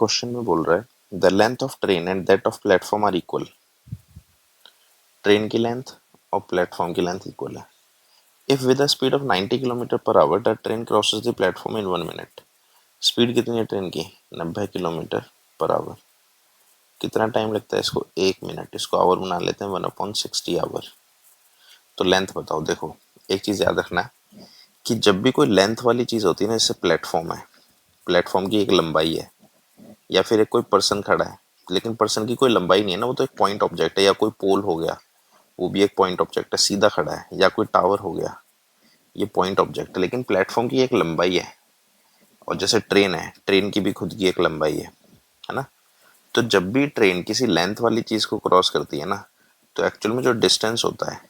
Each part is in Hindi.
क्वेश्चन में बोल रहा है the length of train and that of platform are equal. Train की लेंथ और प्लेटफॉर्म की लेंथ इक्वल है। If with a speed of 90 kilometre per hour the train crosses the platform in 1 minute. Speed कितनी है ट्रेन की? 90 किलोमीटर पर आवर। कितना टाइम लगता है इसको? 1 मिनट। इसको आवर बना लेते हैं 1/60 आवर। तो लेंथ बताओ। देखो एक चीज़ याद रखना है कि जब भी कोई लेंथ वाली चीज़ होती है ना, जैसे प्लेटफॉर्म है, प्लेटफॉर्म की एक लंबाई है, या फिर एक कोई पर्सन खड़ा है, लेकिन पर्सन की कोई लंबाई नहीं है ना, वो तो एक पॉइंट ऑब्जेक्ट है। या कोई पोल हो गया, वो भी एक पॉइंट ऑब्जेक्ट है, सीधा खड़ा है। या कोई टावर हो गया, ये पॉइंट ऑब्जेक्ट है। लेकिन प्लेटफॉर्म की एक लंबाई है, और जैसे ट्रेन है, ट्रेन की भी खुद की एक लंबाई है ना। तो जब भी ट्रेन किसी लेंथ वाली चीज़ को क्रॉस करती है ना, तो एक्चुअल में जो डिस्टेंस होता है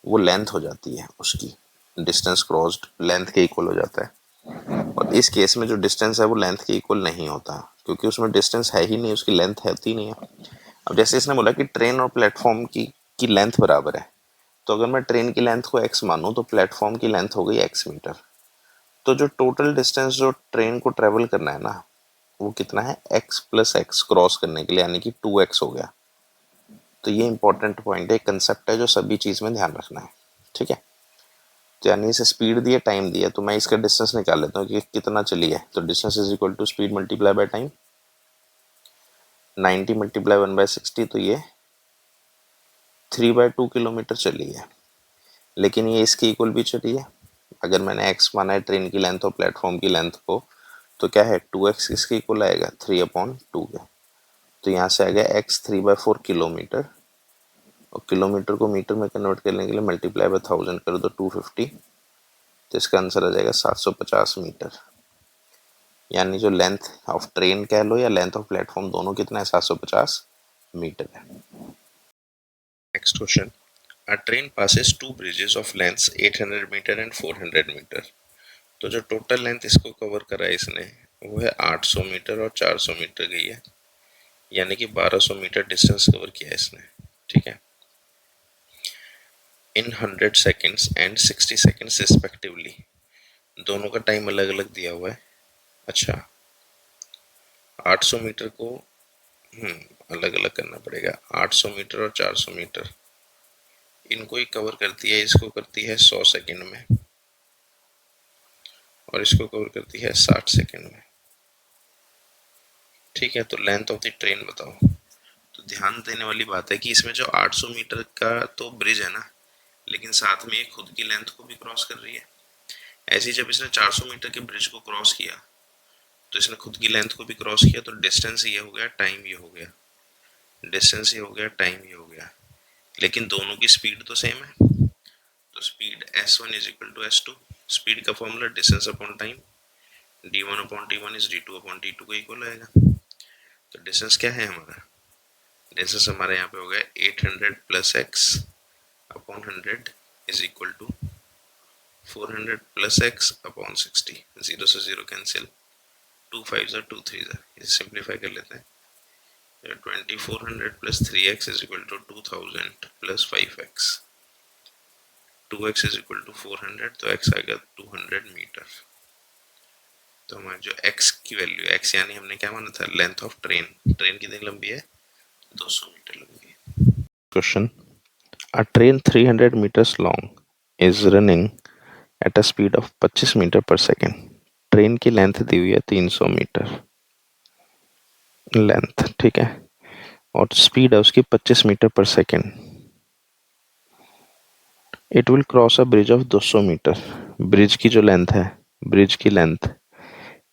वो लेंथ हो जाती है उसकी। डिस्टेंस क्रॉस्ड लेंथ के इक्वल हो जाता है। और इस केस में जो डिस्टेंस है वो लेंथ के इक्वल नहीं होता, क्योंकि उसमें डिस्टेंस है ही नहीं, उसकी लेंथ होती नहीं है। अब जैसे इसने बोला कि ट्रेन और प्लेटफॉर्म की लेंथ बराबर है, तो अगर मैं ट्रेन की लेंथ को x मानूं तो प्लेटफॉर्म की लेंथ हो गई x मीटर। तो जो टोटल डिस्टेंस जो ट्रेन को ट्रेवल करना है ना, वो कितना है? x प्लस एक्स क्रॉस करने के लिए, यानी कि 2x हो गया। तो ये इंपॉर्टेंट पॉइंट है, कंसेप्ट है जो सभी चीज़ में ध्यान रखना है। ठीक है, तो यानी इसे स्पीड दिए, टाइम दिया, तो मैं इसका डिस्टेंस निकाल लेता हूँ कि कितना चली है। तो distance is equal to speed multiply by time. 90 multiply 1/60, तो ये 3/2 किलोमीटर चली है। लेकिन ये इसके इक्वल भी चली है। अगर मैंने x माना है ट्रेन की लेंथ और प्लेटफॉर्म की लेंथ को, तो क्या है? 2x इसके इक्वल आएगा 3/2 के। तो यहाँ से आ गया x 3/4 किलोमीटर, और किलोमीटर को मीटर में कन्वर्ट करने के लिए मल्टीप्लाई बाय 1000 कर दो, 250। तो इसका आंसर आ जाएगा 750 मीटर। यानी जो लेंथ ऑफ ट्रेन कह लो या लेंथ ऑफ प्लेटफॉर्म, दोनों कितना है? 750 मीटर है। Next question, a train passes two bridges of lengths 800 metre and 400 metre. तो जो टोटल लेंथ इसको कवर करा है इसने, वो है 800 मीटर और 400 मीटर गई है, यानी कि 1200 मीटर डिस्टेंस कवर किया है इसने। ठीक है, इन 100 सेकेंड्स एंड 60 सेकेंड्स रिस्पेक्टिवली। दोनों का टाइम अलग अलग दिया हुआ है। अच्छा, 800 मीटर को अलग अलग करना पड़ेगा। 800 मीटर और 400 मीटर इनको ही कवर करती है। इसको करती है 100 सेकेंड में, और इसको कवर करती है 60 सेकेंड में। ठीक है, तो लेंथ ऑफ द ट्रेन बताओ। तो ध्यान देने वाली बात है कि इसमें जो 800 मीटर का तो ब्रिज है ना, लेकिन साथ में ये खुद की लेंथ को भी क्रॉस कर रही है। ऐसे ही जब इसने 400 मीटर के ब्रिज को क्रॉस किया, तो इसने खुद की लेंथ को भी क्रॉस किया। तो डिस्टेंस ये हो गया, टाइम ये हो गया। डिस्टेंस ये हो गया, टाइम ये हो गया। लेकिन दोनों की स्पीड तो सेम है। तो speed s1 is equal to s2। Speed का formula distance upon time, d1/t1 is d2/t2 का इक्वल आएगा। तो डिस्टेंस क्या है हमारा? डिस्टेंस हमारे यहाँ पे हो गया 800 plus x upon 100 is equal to 400 plus x upon 60। 0 से 0 कैंसिल, 2 5 2 3। इसे सिंप्लीफाई कर लेते हैं। 2400 plus 3x is equal to 2000 plus 5x। 2x is equal to 400, तो x आएगा 200 मीटर। तो हमारी जो x की वैल्यू, x यानी हमने क्या माना था? Length of train. ट्रेन कितनी लंबी है? 200 मीटर लंबी है। Question, a train 300 meters long is running at a speed of 25 metre per second. Train की लेंथ दी हुई है 300 मीटर लेंथ, ठीक है, और स्पीड है उसकी 25 metre per second. It will cross a bridge of 200 metre. Bridge की जो लेंथ है, ब्रिज की लेंथ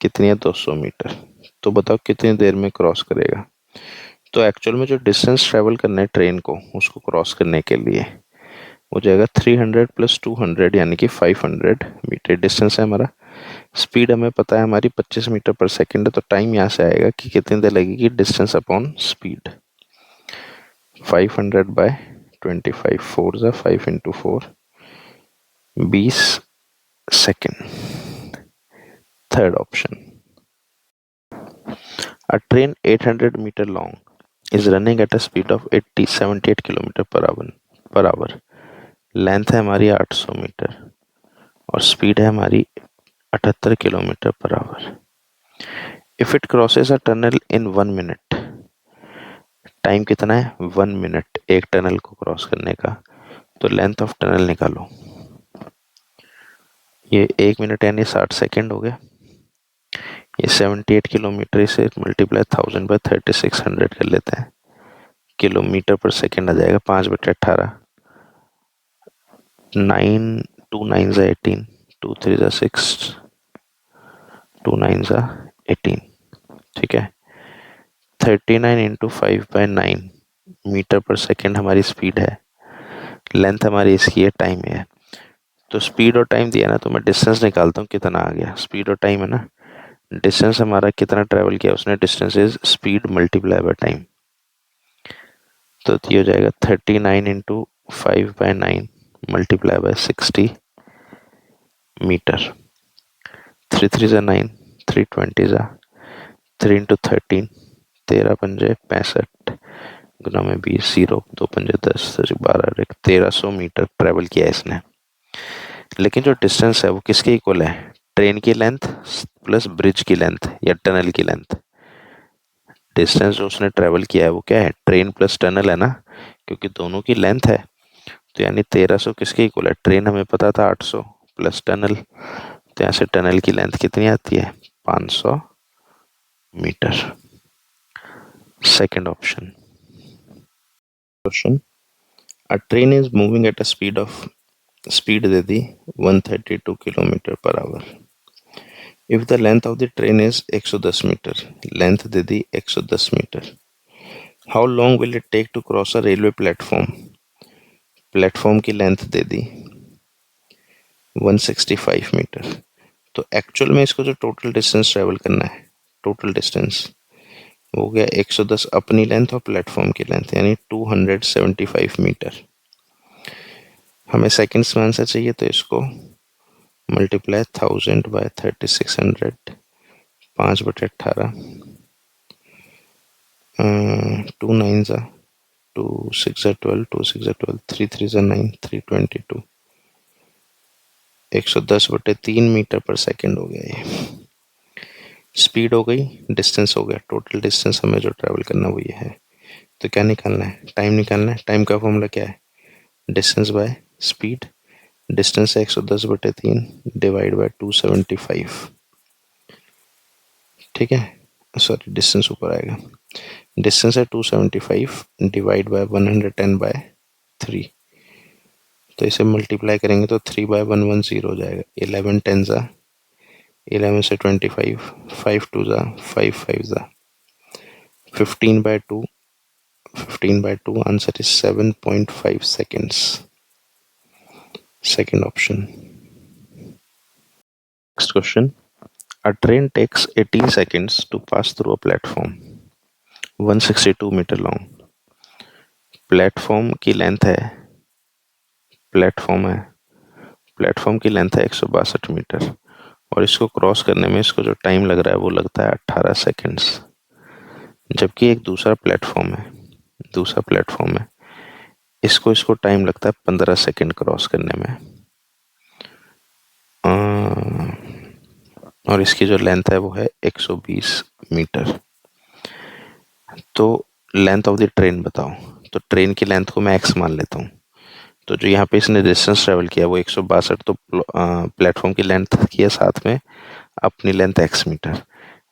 कितनी है? 200 मीटर। तो बताओ कितनी देर में क्रॉस करेगा? तो एक्चुअल में जो डिस्टेंस ट्रेवल करना है ट्रेन को, उसको क्रॉस करने के लिए हो जाएगा 300 प्लस 200, यानी कि 500 मीटर डिस्टेंस है हमारा। स्पीड हमें पता है हमारी 25 मीटर पर सेकेंड है। तो टाइम यहाँ से आएगा कि कितनी देर लगेगी, डिस्टेंस अपॉन स्पीड। 500 बाय 25, 4 ज़ा 5 into 4, 20 second. Third option, a train 800 metre long is running at a speed of 78 kilometre per hour. Length है हमारी 800 मीटर और स्पीड है हमारी 78 kilometre per hour. If it crosses a tunnel in 1 minute, time कितना है 1 मिनट एक टनल को क्रॉस करने का, तो लेंथ ऑफ टनल निकालो। ये 1 मिनट यानी 60 सेकेंड हो गया। ये 78 किलोमीटर से मल्टीप्लाई 1000 बाय 3600 कर लेते हैं, किलोमीटर पर सेकेंड आ जाएगा। 5/18, 9 2 9 ज़ा 18, 2 3 ज़ा 6, 2 9 ज़ा 18, ठीक है। 39 इंटू 5/9 मीटर पर सेकेंड हमारी स्पीड है, लेंथ हमारी इसकी है, टाइम है। तो स्पीड और टाइम दिया ना, तो मैं डिस्टेंस निकालता हूँ कितना आ गया। स्पीड और टाइम है ना, डिस्टेंस हमारा कितना ट्रेवल किया उसने, distance is speed multiply by time. तो ये हो जाएगा 39 इंटू 5/9 मल्टीप्लाई बाय 60 मीटर। 3 3 ज़ा 9, 3 20 ज़ा 3 इंटू 13, 13 पंजे 65 गुना में 20, 0 2 पंजे 10, 12 1300 मीटर ट्रेवल किया इसने। लेकिन जो डिस्टेंस है वो किसके इक्वल है, ट्रेन की लेंथ प्लस ब्रिज की लेंथ या टनल की लेंथ। डिस्टेंस जो उसने ट्रेवल किया है वो क्या है, ट्रेन प्लस टनल है ना, क्योंकि दोनों की लेंथ है। तो यानी 1300 किसके इक्वल है, ट्रेन हमें पता था 800 प्लस टनल, तो यहाँ से टनल की लेंथ कितनी आती है 500 metre. Second option. Question, a train is moving at a speed दे दी 132 kilometre per hour. If the length of the train is 110 metre, length दे दी 110 metre, how long will it take to cross a railway platform, platform की लेंथ दे दी 165 मीटर। तो एक्चुअल में इसको जो टोटल डिस्टेंस ट्रेवल करना है, टोटल डिस्टेंस हो गया 110 अपनी लेंथ और प्लेटफॉर्म की लेंथ, यानी 275 मीटर। हमें सेकंड्स में आंसर चाहिए, तो इसको मल्टीप्लाई 1000 बाय 3600, 5/18, 2 9 ज़ा 2 6 ज़ा 12, 2 6 ज़ा 12, 3 3 ज़ा 9, 322, 110/3 मीटर पर सेकेंड हो गया ये। स्पीड हो गई, डिस्टेंस हो गया, टोटल डिस्टेंस हमें जो ट्रैवल करना वो ये है। तो क्या निकालना है, टाइम निकालना है। टाइम का फॉर्मूला क्या है, डिस्टेंस बाय स्पीड। डिस्टेंस है 110/3 डिवाइड बाय 275, ठीक है। सॉरी, डिस्टेंस ऊपर आएगा। डिस्टेंस है 275 डिवाइड बाय 110/3, तो इसे मल्टीप्लाई करेंगे तो 3/110 हो जाएगा। 11 10 ज़ा 11 से 25, 5 2 ज़ा 5 5 ज़ा 15/2, 15/2, answer is 7.5 seconds. Second option. Next question. A train takes 18 seconds to pass through a platform 162 metre long. Platform की लेंथ है, प्लेटफॉर्म की लेंथ है 162 मीटर, और इसको क्रॉस करने में इसको जो टाइम लग रहा है वो लगता है 18 सेकेंड्स। जबकि एक दूसरा प्लेटफॉर्म है, इसको टाइम लगता है 15 सेकेंड क्रॉस करने में। और इसकी जो लेंथ है वो है 120 मीटर। तो लेंथ ऑफ द ट्रेन बताओ। तो ट्रेन की लेंथ को मैं एक्स मान लेता हूँ। तो जो यहाँ पे इसने डिस्टेंस ट्रेवल किया वो 162, तो प्लेटफॉर्म की लेंथ की है, साथ में अपनी लेंथ एक्स मीटर।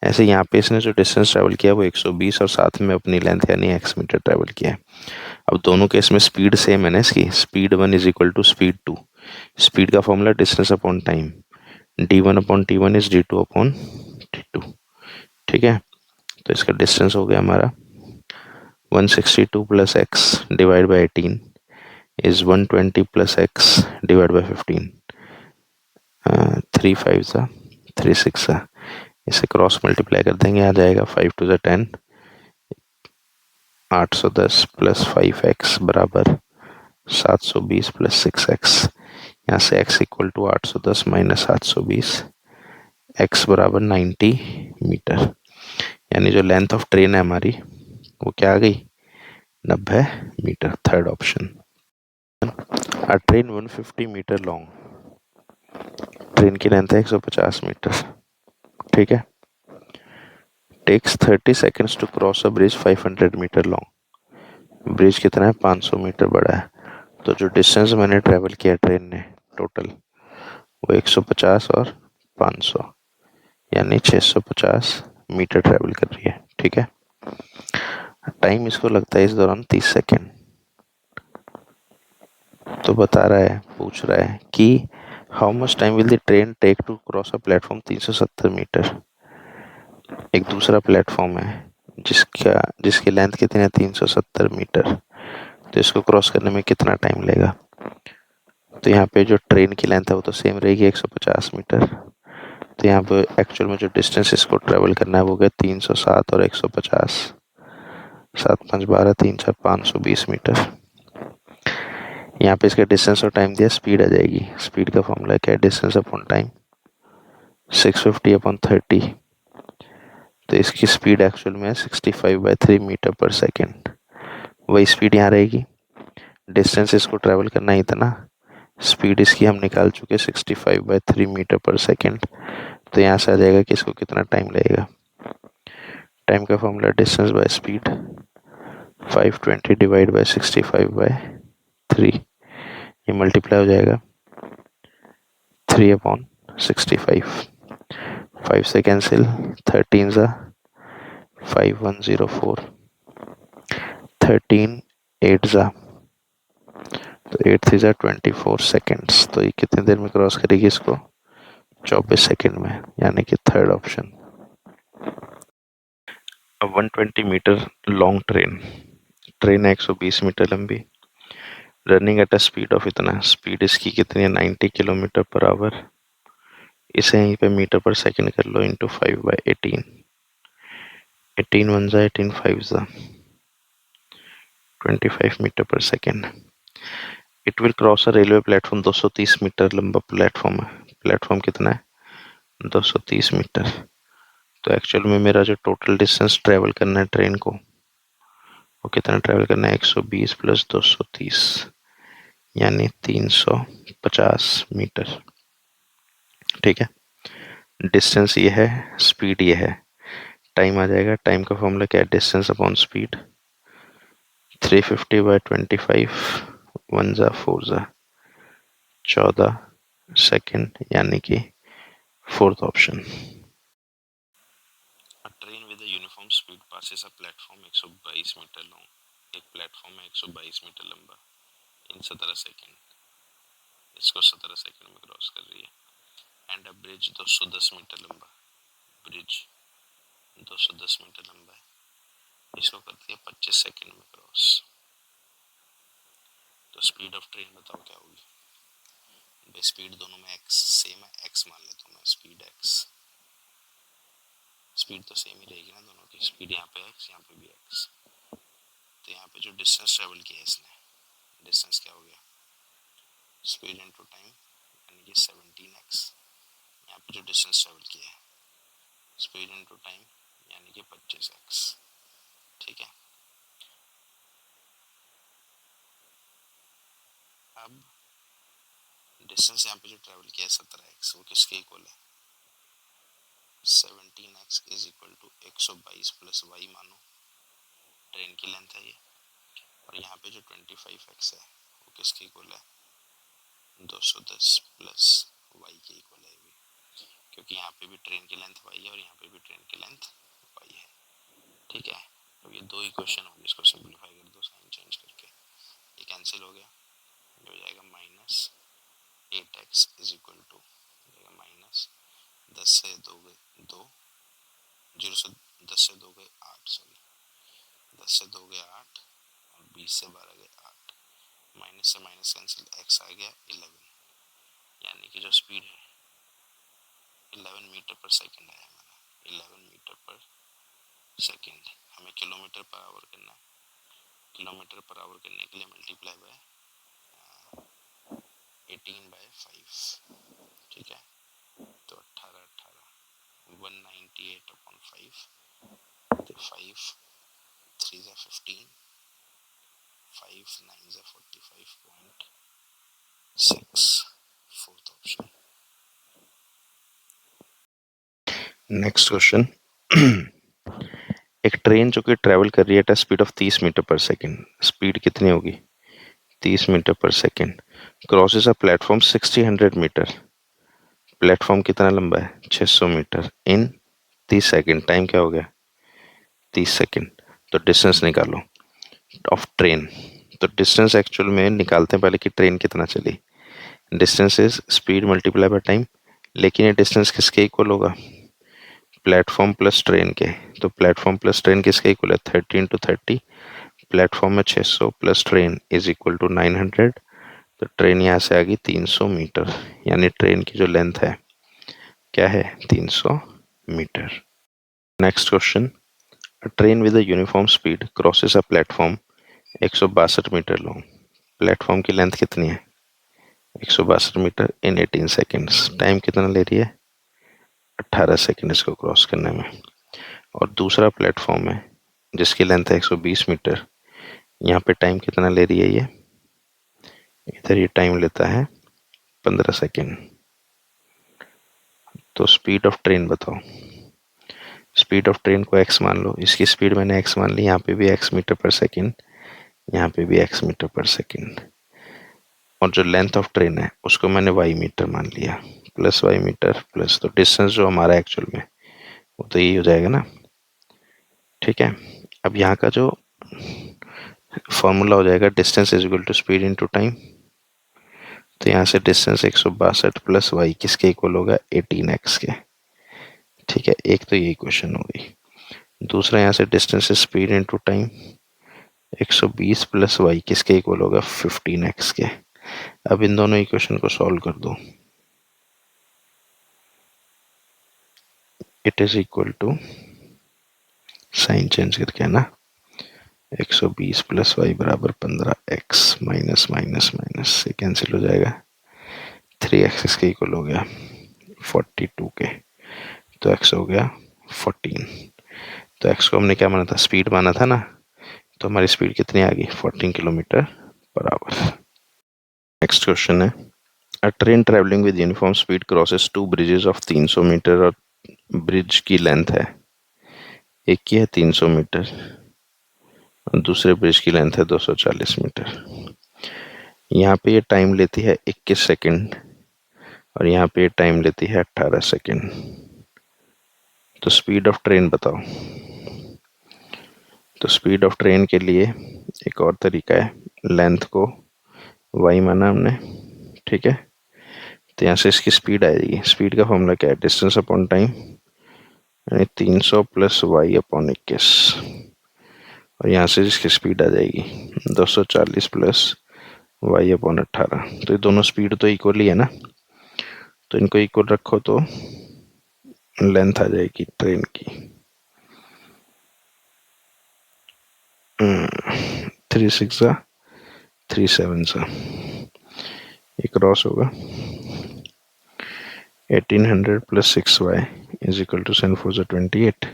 ऐसे यहाँ पे इसने जो डिस्टेंस ट्रेवल किया वो 120 और साथ में अपनी लेंथ यानी एक्स मीटर ट्रेवल किया है। अब दोनों केस में स्पीड सेम है ना इसकी, speed 1 is equal to speed 2। Speed का formula distance upon time, d1/t1 is d2/t2, ठीक है। तो इसका डिस्टेंस हो गया हमारा 162 plus x divide by 18 is 120 plus x divide by 15, 3 5 सा 3 6 सा, इसे क्रॉस मल्टीप्लाई कर देंगे, आ जाएगा 5 2 10, 810 प्लस 5x बराबर 720 प्लस 6x। यहाँ से x equal to 810 minus 720, x बराबर 90 मीटर। यानी जो लेंथ ऑफ ट्रेन है हमारी वो क्या आ गई, 90 metre. Third option. A train 150 metre long, train की लेंथ है 150 मीटर, ठीक है। Takes 30 seconds to cross a bridge 500 metre long. Bridge कितना है? 500 मीटर बड़ा है। तो जो डिस्टेंस मैंने ट्रेवल किया ट्रेन ने टोटल, वो 150 और 500, यानी 650 मीटर ट्रेवल कर रही है। ठीक है। टाइम इसको लगता है इस दौरान 30 सेकेंड। तो बता रहा है, पूछ रहा है कि how much time will the train take to cross a platform 370 metre. एक दूसरा प्लेटफॉर्म है जिसकी लेंथ कितनी है? 370 मीटर। तो इसको क्रॉस करने में कितना टाइम लेगा? तो यहाँ पे जो ट्रेन की लेंथ है वो तो सेम रहेगी, 150 मीटर। तो यहाँ पे एक्चुअल में जो डिस्टेंस इसको ट्रेवल करना है वो गया 307 और 150, 7×5 = 12, 3×4 = 520 मीटर। यहाँ पे इसका डिस्टेंस और टाइम दिया, स्पीड आ जाएगी। स्पीड का फॉर्मूला क्या है? Distance upon time, 650/30। तो इसकी स्पीड एक्चुअल में 65/3 मीटर पर सेकेंड। वही स्पीड यहाँ रहेगी। डिस्टेंस इसको ट्रेवल करना है इतना, स्पीड इसकी हम निकाल चुके 65/3 मीटर पर सेकेंड। तो यहाँ से आ जाएगा कि इसको कितना टाइम लगेगा। टाइम का formula distance by speed, 520 divide by 65/3। ये मल्टीप्लाई हो जाएगा 3/65। 5 से कैंसिल, 13 ज़ा 5104, 13 8 ज़ा, तो 8 3 ज़ा 24 सेकेंड्स। तो ये कितनी देर में क्रॉस करेगी इसको? 24 सेकेंड में, यानी कि third option. 120 metre long train है 120 मीटर लंबी, running at a speed of इतना, स्पीड इसकी कितनी है? 90 किलोमीटर पर आवर। इसे यहीं पे मीटर पर सेकंड कर लो, इंटू 5/18। 18 1 ज़ा 18 5 ज़ा 25 metre per second. It will cross a railway platform, 230 metre लंबा प्लेटफॉर्म है। प्लेटफॉर्म कितना है? 230 मीटर। तो एक्चुअल में मेरा जो टोटल डिस्टेंस ट्रेवल करना है ट्रेन को, वो कितना ट्रेवल करना है? 120 + 230, यानी 350 मीटर। ठीक है। डिस्टेंस ये है, स्पीड ये है, टाइम आ जाएगा। टाइम का फॉर्मूला क्या है? डिस्टेंस अपॉन स्पीड, 350/25, 1 ज़ा 4 ज़ा 14 सेकेंड, यानी कि fourth option. A train with a uniform speed passes a platform 122 metre long. एक प्लेटफॉर्म है 122 मीटर लंबा, इन 17 सेकेंड। इसको 17 सेकेंड में क्रॉस कर रही है। एंड अ ब्रिज 210 मीटर लंबा, ब्रिज 210 मीटर लंबा है, इसको करती है 25 सेकेंड में क्रॉस। तो स्पीड ऑफ ट्रेन बताओ क्या होगी? स्पीड दोनों में एक्स सेम है, एक्स मान लेता हूँ मैं, स्पीड एक्स। स्पीड तो सेम ही रहेगी ना दोनों की, स्पीड यहाँ पे एक्स, यहाँ पे भी एक्स। तो यहाँ पे जो डिस्टेंस ट्रेवल किया है इसने, डिस्टेंस क्या हो गया? स्पीड इनटू टाइम, यानी कि 17x। यहाँ पे जो डिस्टेंस ट्रेवल किया है, स्पीड इनटू टाइम, यानी कि 25x। ठीक है। अब डिस्टेंस यहाँ पे जो ट्रेवल किया है 17x, वो किसके इक्वल है? 17x is equal to 122 + y मानो, ट्रेन की लेंथ है ये। और यहाँ पे जो 25x है वो किसके इक्वल है? 210 + y के इक्वल है भी, क्योंकि यहाँ पे भी ट्रेन की लेंथ y है और यहाँ पे भी ट्रेन की लेंथ y है। ठीक है। अब ये दो इक्वेशन होगी, इसको सिंपलीफाई कर दो साइन चेंज करके, ये कैंसिल हो गया, ये हो जाएगा -8x is equal to minus 10 से 2 गए 2, 0 से 10 से 2 गए 8, सॉरी 10 से 2 गए 8 और 20 से 12 गए 8, माइनस से माइनस कैंसिल, x आ गया 11, यानी कि जो स्पीड है 11 मीटर पर सेकेंड है हमारा, 11 मीटर पर सेकेंड। हमें किलोमीटर पर आवर करना है, किलोमीटर पर आवर करने के लिए मल्टीप्लाई बाय 18/5। ठीक है। तो 18 18 198/5, तो 5 3 ज़ा 15, 5 9 ज़ा 45.6, फोर्थ ऑप्शन। Next question. एक ट्रेन जो कि ट्रेवल कर रही है at speed of 30 metre per second, speed कितनी होगी 30 metre per second, crosses a platform 60 metre, platform कितना लंबा है 600 मीटर इन 30 सेकेंड, टाइम क्या हो गया 30 सेकेंड। तो डिस्टेंस निकालो ऑफ ट्रेन। तो डिस्टेंस एक्चुअल में निकालते हैं पहले कि ट्रेन कितना चली, distance is speed multiply by time, लेकिन ये डिस्टेंस किसके इक्वल होगा प्लेटफॉर्म प्लस ट्रेन के। तो प्लेटफॉर्म प्लस ट्रेन किसके इक्वल है 30 इंटू 30, प्लेटफॉर्म में 600 plus train is equal to 900। तो ट्रेन यहाँ से आ गई 300 मीटर, यानी ट्रेन की जो लेंथ है क्या है 300 metre. Next question, a train with a uniform speed crosses a platform 162 metre long, platform की लेंथ कितनी है 162 मीटर इन 18 सेकेंड्स, टाइम कितना ले रही है 18 सेकेंड इसको क्रॉस करने में। और दूसरा प्लेटफॉर्म है जिसकी लेंथ है 120 मीटर, यहाँ पे टाइम कितना ले रही है ये, इधर ये टाइम लेता है 15 सेकेंड। तो स्पीड ऑफ ट्रेन बताओ, स्पीड ऑफ ट्रेन को x मान लो, इसकी स्पीड मैंने x मान ली, यहाँ पे भी x मीटर पर सेकेंड, यहाँ पे भी x मीटर पर सेकेंड, और जो लेंथ ऑफ ट्रेन है उसको मैंने y मीटर मान लिया, प्लस y मीटर प्लस, तो डिस्टेंस जो हमारा एक्चुअल में वो तो यही हो जाएगा ना। ठीक है, अब यहाँ का जो फॉर्मूला हो जाएगा distance is equal to speed into time. तो यहाँ से डिस्टेंस 162 प्लस वाई किसके इक्वल होगा 18x के। ठीक है, एक तो यही क्वेश्चन हो गई। दूसरा यहाँ से distance speed into time 120 plus y किसके इक्वल होगा 15x के। अब इन दोनों इक्वेशन को सॉल्व कर दो, it is equal to sign change करके है ना, 120 प्लस वाई बराबर 15x माइनस माइनस माइनस से कैंसिल हो जाएगा, 3x इसके इक्वल हो गया 42 के, तो x हो गया 14। तो x को हमने क्या माना था स्पीड माना था ना, तो हमारी स्पीड कितनी आ गई 14 kilometre per our. Next question है, a train travelling with uniform speed crosses two bridges of 300 metre, और ब्रिज की लेंथ है, एक की है 300 मीटर और दूसरे ब्रिज की लेंथ है 240 मीटर। यहाँ पे ये टाइम लेती है 21 सेकेंड और यहाँ पे टाइम लेती है 18 सेकेंड। तो स्पीड ऑफ ट्रेन बताओ। तो स्पीड ऑफ ट्रेन के लिए एक और तरीका है, लेंथ को y माना हमने, ठीक है, तो यहाँ से इसकी स्पीड आएगी, स्पीड का फॉर्मूला क्या है डिस्टेंस अपॉन टाइम, यानी 300 प्लस वाई अपॉन 21, और यहाँ से इसकी स्पीड आ जाएगी 240 प्लस वाई अपॉन 18। तो ये दोनों स्पीड तो इक्वल ही है ना, तो इनको इक्वल रखो तो लेंथ आ जाएगी ट्रेन की 3 6 3 7 सा, ये क्रॉस होगा 1800 plus 6y is equal to 7 4 28,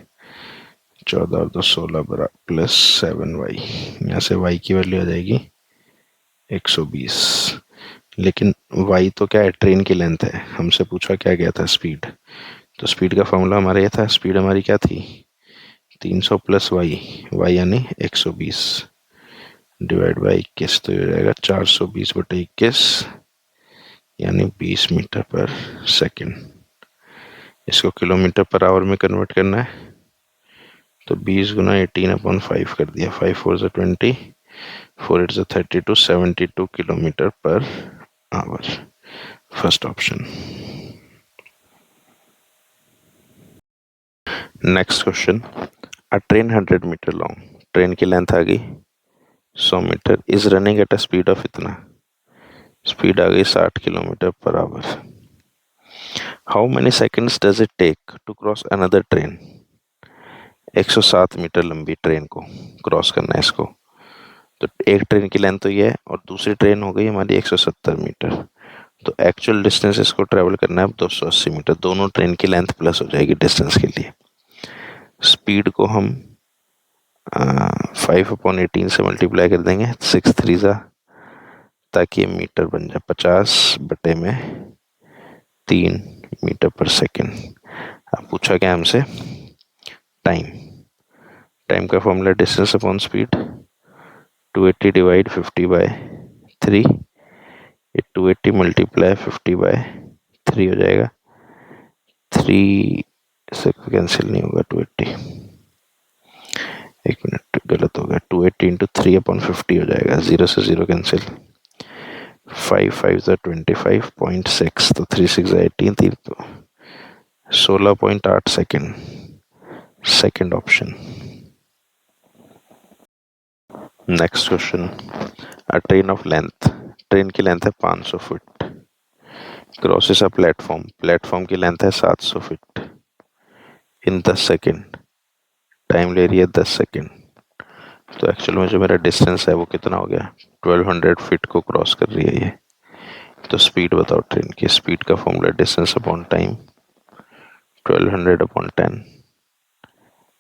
14 और 2 16 बरा प्लस 7y, यहाँ से y की वैल्यू आ जाएगी 120। लेकिन y तो क्या है ट्रेन की लेंथ है, हमसे पूछा क्या गया था स्पीड, तो स्पीड का फॉर्मूला हमारा ये था, स्पीड हमारी क्या थी 300 प्लस y यानी 120 डिवाइड बाई 21, तो ये हो जाएगा 420/21 यानी 20 मीटर पर सेकेंड। इसको किलोमीटर पर आवर में कन्वर्ट करना है, तो 20 गुना 18/5 कर दिया, 5 4 ज़ा 20, 4 8 ज़ा 32, 72 kilometre per hour, first option. Next question, a train 100 metre long, train की लेंथ आ गई 100 metre, is running at a speed of इतना, स्पीड आ गई 60 kilometre per hour. How many seconds does it take to cross another train, 107 metre लंबी ट्रेन को क्रॉस करना है इसको। तो एक ट्रेन की लेंथ तो ये है और दूसरी ट्रेन हो गई हमारी 170 मीटर, तो एक्चुअल डिस्टेंस इसको ट्रेवल करना है अब 280 मीटर, दोनों ट्रेन की लेंथ प्लस हो जाएगी डिस्टेंस के लिए। स्पीड को हम 5/18 से मल्टीप्लाई कर देंगे, 6 3 ज़ा, ताकि ये मीटर बन जाए 50/3 मीटर पर सेकेंड। अब पूछा क्या हमसे टाइम, टाइम का formula distance upon speed, 280 divide 50/3, ये 280 मल्टीप्लाई 50/3 हो जाएगा। 3 से कैंसिल नहीं होगा, 280, एक मिनट गलत हो गया, 280 इंटू 3/50 हो जाएगा, 0 से 0 कैंसिल, 5 5 25.6, तो 3 6 18, 3 तो 16.8 second, second option. Next question, a train of length, train की लेंथ है 500 feet, crosses a platform, platform की लेंथ है 700 फीट, इन 10 सेकेंड, टाइम ले रही है 10 सेकेंड। तो एक्चुअल में जो मेरा डिस्टेंस है वो कितना हो गया, 1200 फीट को क्रॉस कर रही है ये। तो स्पीड बताओ ट्रेन की, स्पीड का formula distance upon time, 1200/10,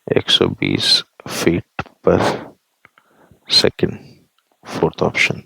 120 feet पर सेकेंड, फोर्थ ऑप्शन।